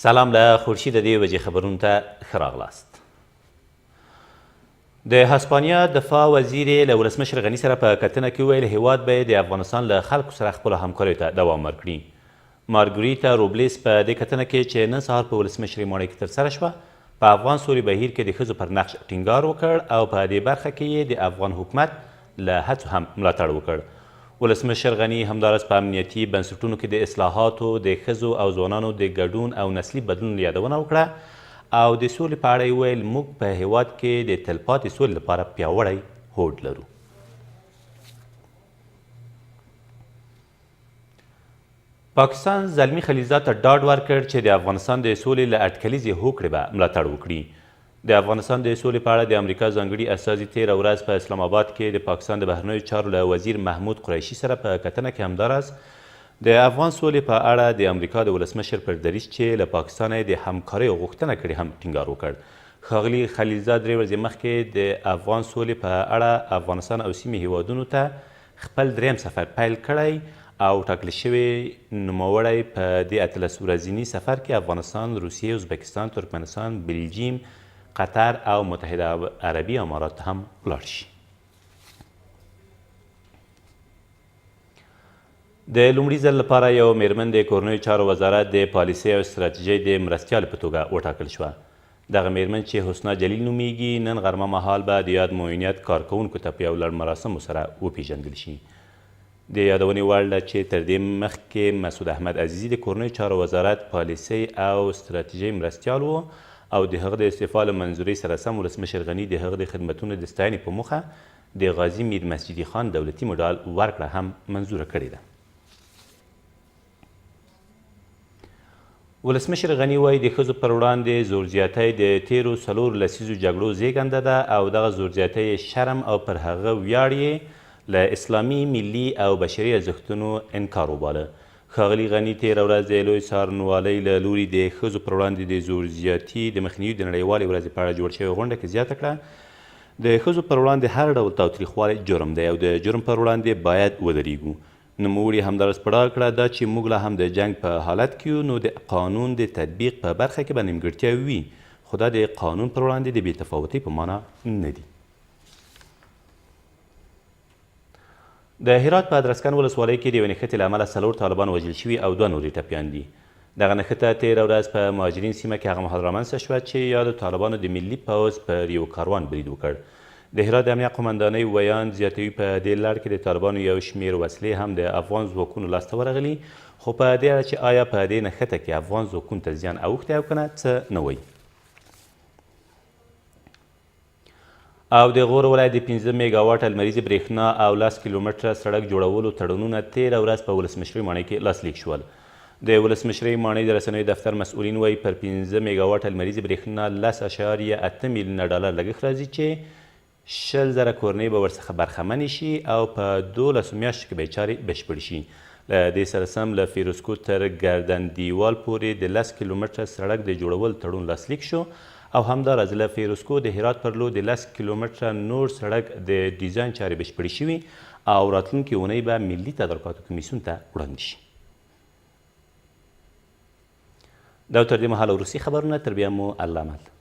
سلام له خورشید دې وجې خبرونو ته ښه راغلاست. د هسپانیا دفاع وزیر له ولسمشر غني سره په کتنه کې وویل هیواد به د افغانستان له خلکو سره خپلو همکاریو ته دوام ورکړي. مارګریتا روبلیس په دې کتنه کې چې نن سهار په ولسمشري ماڼۍ کې ترسره شوه په افغان سولې بهیر کې د ښځو پر نقش ټینګار وکړ او په دې برخه کې یې د افغان حکومت له هڅو هم ملاتړ وکړ. ولسمشر غني همداراز په امنیتي بنسټونو کې د اصلاحاتو د ښځو او ځوانانو د ګډون او نسلي بدلون یادونه وکړه او د سولې په اړه یې ویل موږ په هیواد کې د تلپاتې سولې لپاره پیاوړی هوډ لرو. پاکستان زلمي خلیلزاد ته ډاډ ورکړ چې د افغانستان د سولې له اټکلیزې هوکړې به ملاتړ وکړي. د افغانستان د سولې په اړه د امریکا ځانګړي استازي تېره ورځ په اسلام آباد کې د پاکستان د بهرنیو چارو له وزیر محمود قریشي سره په کتنه کې همداراز د افغان سولې په اړه د امریکا د ولسمشر پر دریځ چې له پاکستانه د همکاریو غوښتنه کړې هم ټینګار وکړ. ښاغلي خلیلزاد درې ورځې مخکې د افغان سولې په اړه افغانستان او سیمې هیوادونو ته خپل دریم سفر پیل کړی او ټاکل شوی نوموړی په دې 18 ورځني سفر کې افغانستان، روسیې، ازبکستان، ترکمنستان، بلجیم، قطر او متحده عربي امارات هم ولاړ شي. د لومړي ځل لپاره یو میرمن د کورنیو چارو وزارت د پالیسۍ او ستراتیژۍ د مرستیالې په توګه وټاکل شوه. دغه میرمن چې حسنا جلیل نومیږي نن غرمه مهال به د یاد معاونیت کارکوونکو ته په یو لړ مراسمو سره وپیژندل شي. د یادونې وړ ده چې تر دې مخکې مسعود احمد عزیزي د کورنیو چارو وزارت پالیسۍ او ستراتیژۍ مرستیال و او د هغه د استعفا له منظورۍ سره سم ولسمشر غني د هغه د خدمتونو د ستاینې په موخه د غازي میر مسجدي خان دولتي مډال ورکړه هم منظوره کړې ده. ولسمشر غني وایي د ښځو پر وړاندې زور زیاتی د تیرو 4 لسیزو جګړو زیږنده ده او دغه زور زیاتی شرم او پر هغه ویاړ یې له اسلامي، ملي او بشري ارزښتونو انکار وباله. ښاغلي غني تېره ورځ د لوی څارنوالۍ له لوري د ښځو پر وړاندې د زور زیاتي د مخنیوي د نړیوالې ورځې په اړه جوړ شوې غونډه کې زیاته کړه د ښځو پر وړاندې هر ډول تاوتریخوالی جرم دی او د جرم پر وړاندې باید ودرېږو. نوموړي همداراز په ډاګه کړه دا چې موږ لا هم د جنګ په حالت کې یو نو د قانون د تطبیق په برخه کې به نیمګړتیاوې وي خو دا د قانون پر وړاندې د بېتفاوتۍ په معنا نه دي. د هرات په ادرسکن ولسوالۍ کې د یوې نښتې له امله 4 طالبان وژل شوي او 2 نور یې ټپیان دي. دغه نښته تېره ورځ په مهاجرین سیمه کې هغه مهال رامنځته شوه چې یادو طالبانو د ملي پوځ پر یو کاروان برید وکړ. د هرات د امنیه قمندانۍ ویان زیاتوي په دې لړ کې د طالبانو یو شمېر وسلې هم د افغان ځواکونو لاسته ورغلي خو په دې اړه چې آیا په دې نښته کې افغان ځواکونو ته زیان اوښتی او که نه څه نه وایي. او د غور ولایت د 15 میګاواټ لمریزې برېښنا او 10 کیلومتره سړک جوړولو تړونونه تېره ورځ په ولسمشرۍ ماڼۍ کې لاسلیک شول. د ولسمشرۍ ماڼۍ د رسنیو دفتر مسؤلین وایي پر 15 میګاواټ لمریزې برېښنا 10.8 میلیونه ډالر لګښت راځي چې 20,000 کورنۍ به ورڅخه برخمنې شي او په 12 میاشتو کې به یې چارې بشپړې شي. له دې سره سم له فیروزکو تر ګردن دیوال پورې د 10 کیلومتره سړک د جوړولو تړون لاسلیک شو او همداراز له فیروزکو د هرات پر لور د 10 کیلومتره نور سړک د ډیزاین چارې بشپړې شوي او راتلونکې اونۍ به ملي تدارکاتو کمیسیون ته وړاندې شي. دا تر دې مهاله وروستي خبرونه، تر بیا مو الله امان.